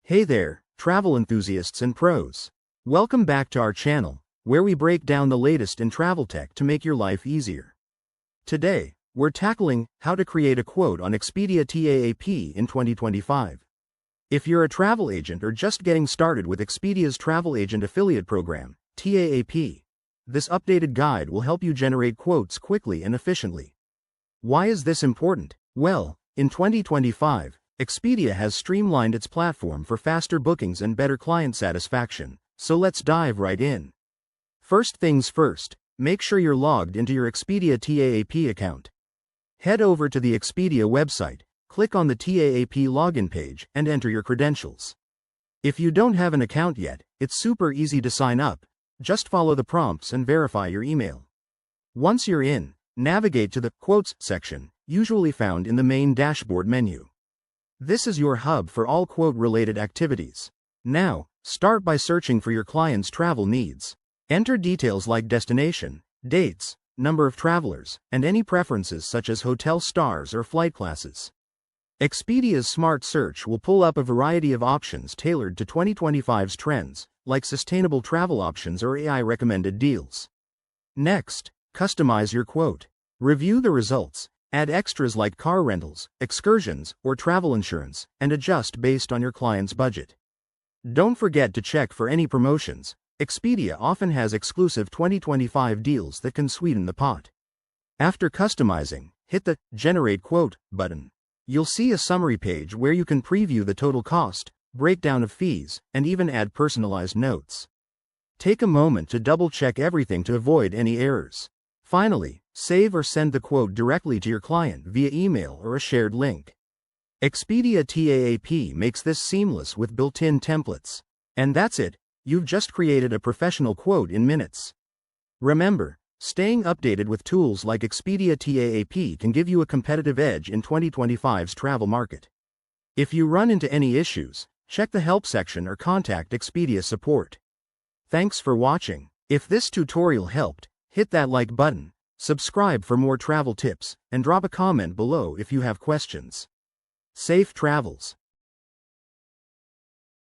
Hey there, travel enthusiasts and pros. Welcome back to our channel, where we break down the latest in travel tech to make your life easier. Today, we're tackling how to create a quote on Expedia TAAP in 2025. If you're a travel agent or just getting started with Expedia's Travel Agent Affiliate Program, TAAP, this updated guide will help you generate quotes quickly and efficiently. Why is this important? Well, in 2025, Expedia has streamlined its platform for faster bookings and better client satisfaction, so let's dive right in. First things first, make sure you're logged into your Expedia TAAP account. Head over to the Expedia website, click on the TAAP login page, and enter your credentials. If you don't have an account yet, it's super easy to sign up. Just follow the prompts and verify your email. Once you're in, navigate to the Quotes section, usually found in the main dashboard menu. This is your hub for all quote-related activities. Now, start by searching for your client's travel needs. Enter details like destination, dates, number of travelers, and any preferences such as hotel stars or flight classes. Expedia's Smart Search will pull up a variety of options tailored to 2025's trends, like sustainable travel options or AI-recommended deals. Next, customize your quote. Review the results. Add extras like car rentals, excursions, or travel insurance, and adjust based on your client's budget. Don't forget to check for any promotions. Expedia often has exclusive 2025 deals that can sweeten the pot. After customizing, hit the Generate Quote button. You'll see a summary page where you can preview the total cost, breakdown of fees, and even add personalized notes. Take a moment to double-check everything to avoid any errors. Finally, save or send the quote directly to your client via email or a shared link. Expedia TAAP makes this seamless with built-in templates. And that's it, you've just created a professional quote in minutes. Remember, staying updated with tools like Expedia TAAP can give you a competitive edge in 2025's travel market. If you run into any issues, check the help section or contact Expedia support. Thanks for watching. If this tutorial helped, hit that like button, subscribe for more travel tips, and drop a comment below if you have questions. Safe travels!